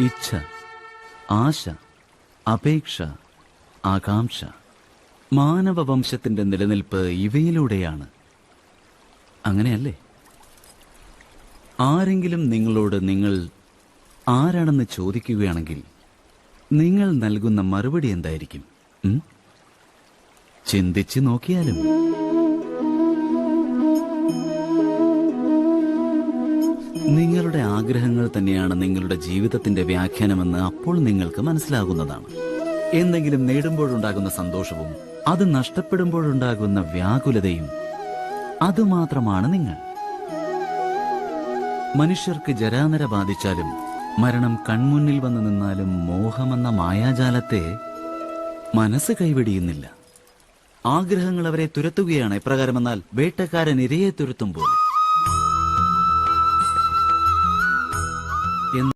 ഇച്ഛ, ആശ, അപേക്ഷ, ആകാംക്ഷ. മാനവവംശത്തിന്റെ നിലനിൽപ്പ് ഇവയിലൂടെയാണ്. അങ്ങനെയല്ലേ? ആരെങ്കിലും നിങ്ങളോട് നിങ്ങൾ ആരാണെന്ന് ചോദിക്കുകയാണെങ്കിൽ നിങ്ങൾ നൽകുന്ന മറുപടി എന്തായിരിക്കും? ചിന്തിച്ചു നോക്കിയാലും. നിങ്ങളുടെ ആഗ്രഹങ്ങൾ തന്നെയാണ് നിങ്ങളുടെ ജീവിതത്തിന്റെ വ്യാഖ്യാനമെന്ന് അപ്പോൾ നിങ്ങൾക്ക് മനസ്സിലാകുന്നതാണ്. എന്തെങ്കിലും നേടുമ്പോഴുണ്ടാകുന്ന സന്തോഷവും അത് നഷ്ടപ്പെടുമ്പോഴുണ്ടാകുന്ന വ്യാകുലതയും അതുമാത്രമാണ് നിങ്ങൾ. മനുഷ്യർക്ക് ജരാനര ബാധിച്ചാലും മരണം കൺമുന്നിൽ വന്നു നിന്നാലും മോഹമെന്ന മായാജാലത്തെ മനസ്സ് കൈവെടിയുന്നില്ല. ആഗ്രഹങ്ങൾ അവരെ തുരത്തുകയാണ്. എപ്രകാരമെന്നാൽ വേട്ടക്കാരൻ ഇരയെ തുരത്തും പോലെ.